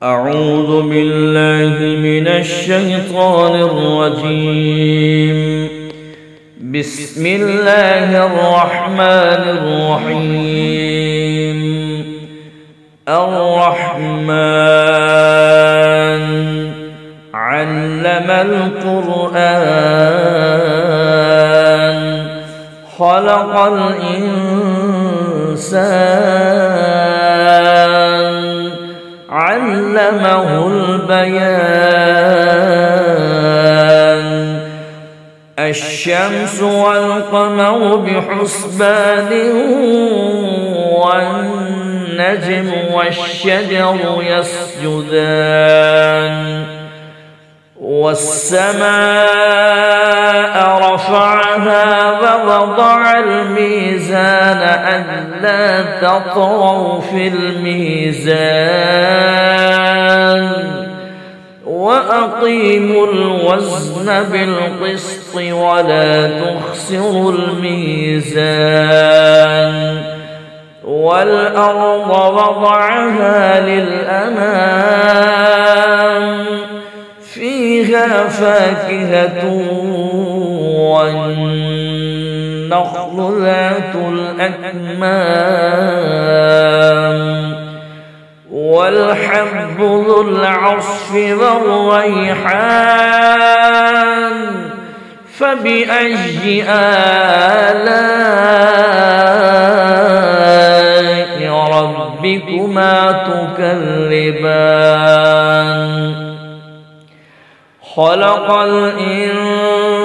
أعوذ بالله من الشيطان الرجيم. بسم الله الرحمن الرحيم. الرحمن علم القرآن خلق الإنسان علمه البيان. الشمس والقمر بحسبان والنجم والشجر يسجدان. والسماء رفعها ووضع الميزان ألا تطغوا في الميزان وأقيموا الوزن بالقسط ولا تخسروا الميزان. والأرض وضعها للأنام فيها فاكهة والنخل ذات الأكمام والحب ذو العصف والريحان. فبأي آلاء ربكما تكذبان؟ خلق الإنسان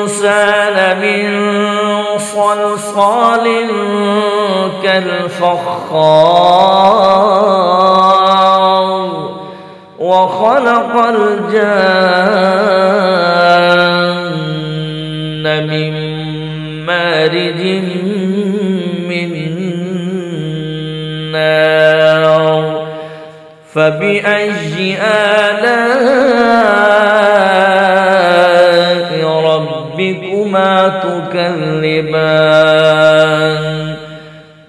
من صلصال كالفخار وخلق الجان من مارج من نار. فبأي آلاء ربكما تكذبان؟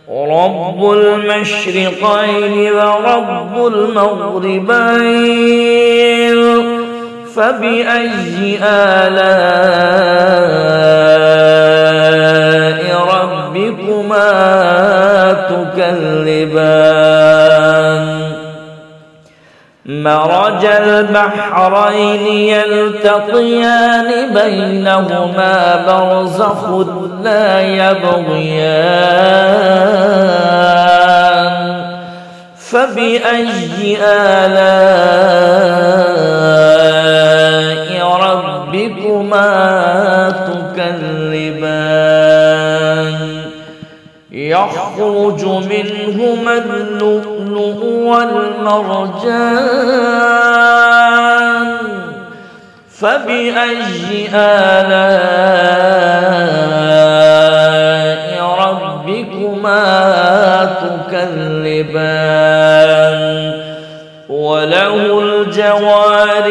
رب المشرقين ورب المغربين. فبأي آلاء ربكما تكذبان؟ مرج البحرين يلتقيان بينهما برزخ لا يبغيان. فبأي آلاء ربكما تكذبان؟ يخرج منهما اللؤلؤ والمرجان. فبأي آلاء ربكما تكذبان؟ وله الجوار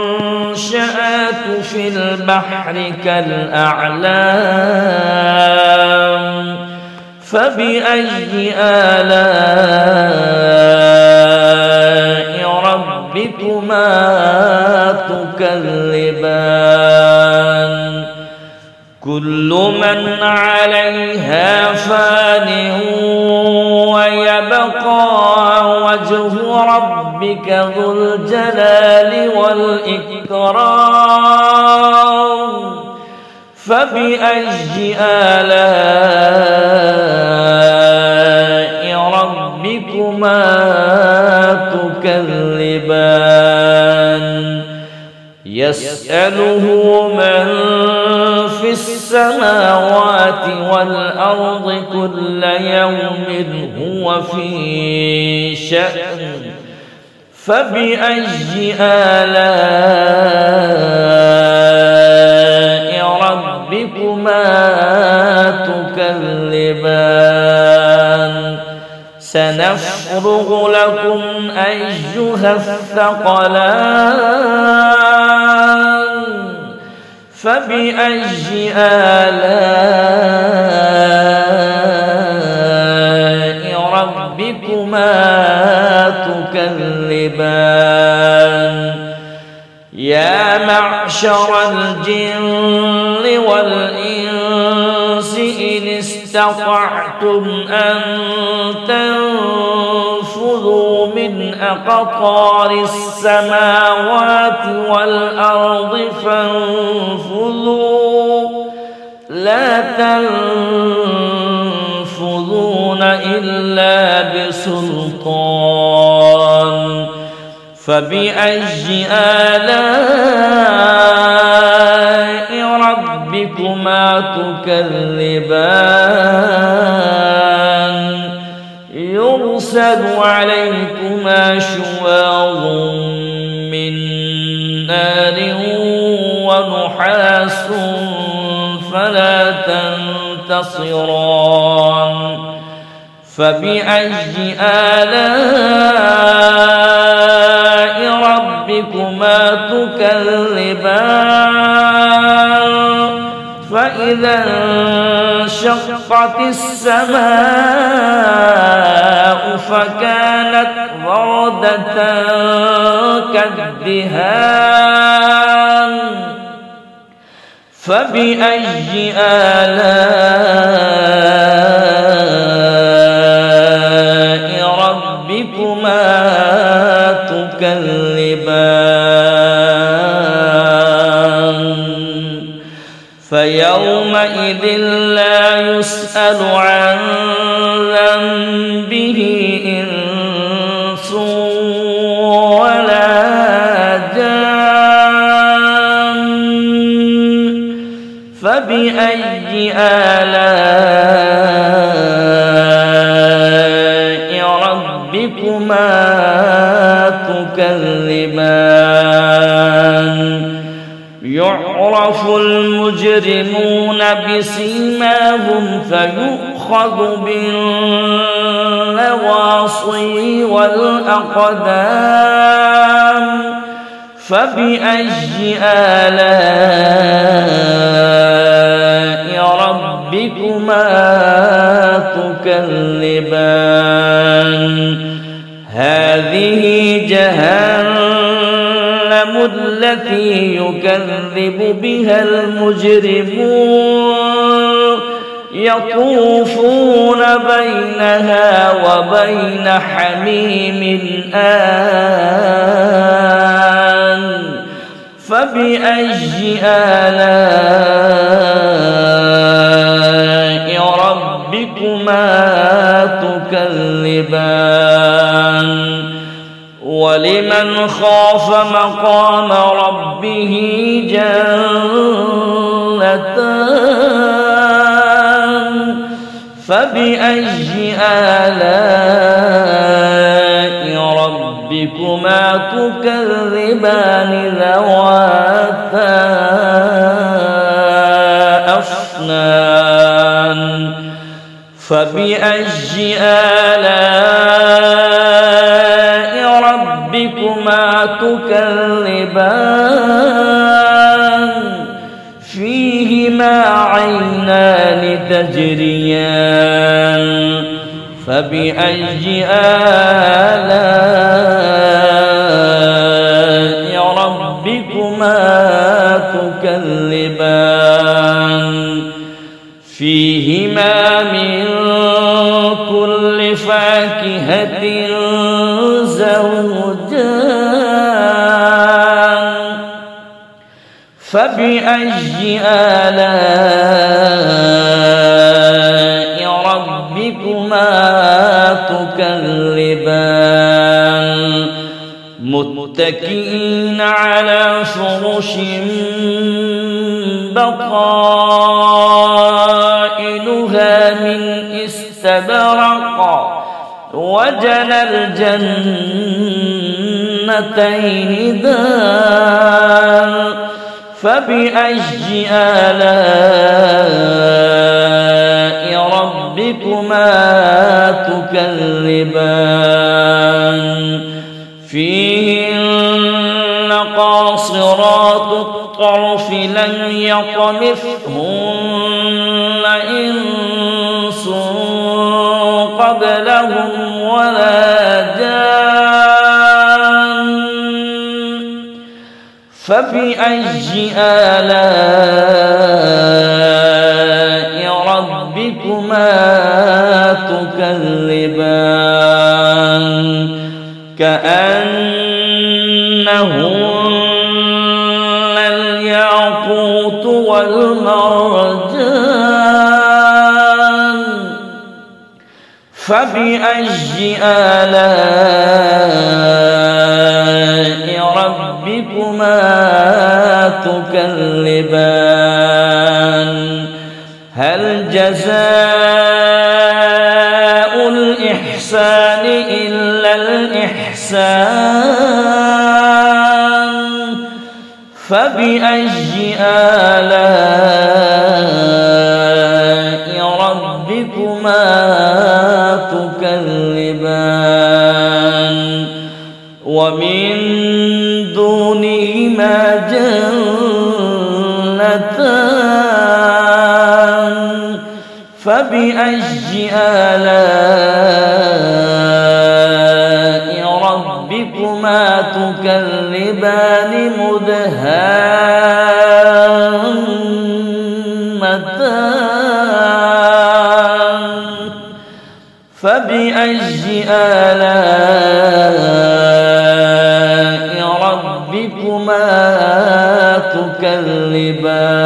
المنشآت في البحر كالأعلام. فبأي آلاء ربكما تكذبان؟ كل من عليها فان ويبقى وجه ربك ذو الجلال والإكرام. فبأي آلاء ربكما تكذبان؟ يسأله من في السماوات والأرض كل يوم هو في شأن. فبأي آلاء ربكما تكذبان؟ سنفرغ لكم أيها الثقلان. فبأي آلاء ربكما تكذبان يا معشر الجن والإنس إن استطعتم أن تنفذوا من أقطار السماوات والأرض فانفذوا لا تنفذون إلا بسلطان فبأي آلاء ربكما تكذبان يرسل عليكما شواظ من نار ونحاس فلا تنتصران فبأي آلاء ربكما تكذبان فإذا انشقت السماء فكانت وردة كالدهان فبأي آلاء ربكما تكذبان فيومئذ لا يسأل عن ذنبه إنس ولا جان فبأي آلاء ربكما تكذبان يعرف المجرمون بسيماهم فيؤخذ بالنواصي والأقدام فبأي آلاء ربكما تكذبان هذه جهنم التي يكذب بها المجرمون يطوفون بينها وبين حميم آن فبأي آلاء ربكما تكذبان ولمن خاف مقام ربه جنتان فبأي آلاء ربكما تكذبان ذواتا أفنان فبأي آلاء ربكما تكذبان فيهما عينان تجريان فبأي آلاء ربكما تكذبان فيهما من كل فاكهة زوجان فبأي آلاء ربكما تكذبان متكئين على فرش بطائنها من استبرق وجنى الجنتين دان فبأي آلاء ربكما تكذبان فيهن قاصرات الطرف لم يطمثهن إنس قبلهم ولا جان فبأي آلاء ربكما تكذبان كأنهن الياقوت والمرجان فبأي آلاء ربكما تكذبان هل جزاء الإحسان إلا الإحسان فبأي آلاء ربكما تكذبان ومن دونهما جنتان فبأي آلاء ربكما تكذبان مدهامتان فبأي آلاء ربكما تكذبان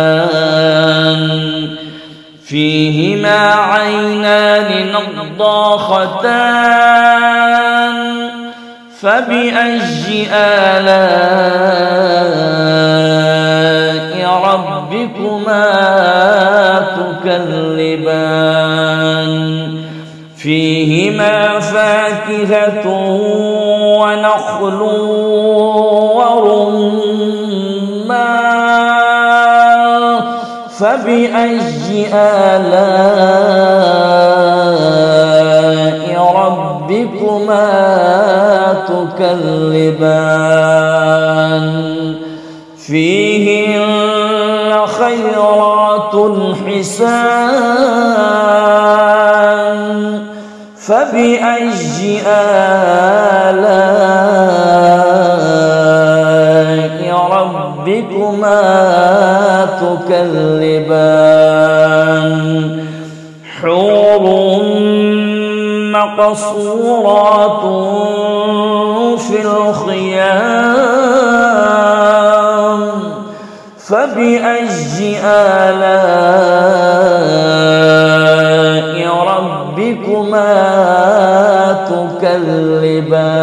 فيهما عينان نضاختان فبأي آلاء ربكما تكذبان فيهما فاكهة ونخل ورمان فبأي آلاء ربكما تكذبان فيهن خيرات حسان فبأي آلاء ربكما تكذبان حور مقصورات في الخيام فبأي آلاء ربكما تكذبان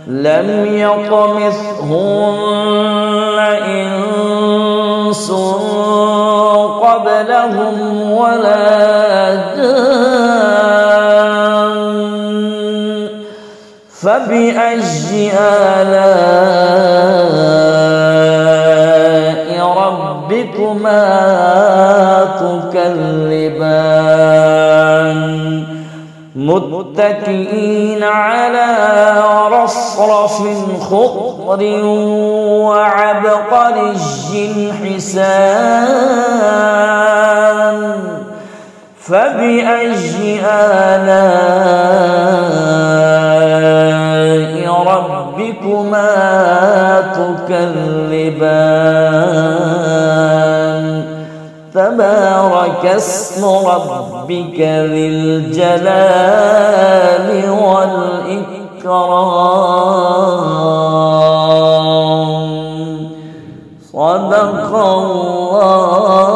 لم يطمثهن إنس قبلهم ولا جان فبأي آلاء ربكما تكذبان متكئين على رصرف خضر وعبقري حسان فبأي آلاء ربكما تكذبان تبارك اسم ربك ذي الجلال والإكرام صدق الله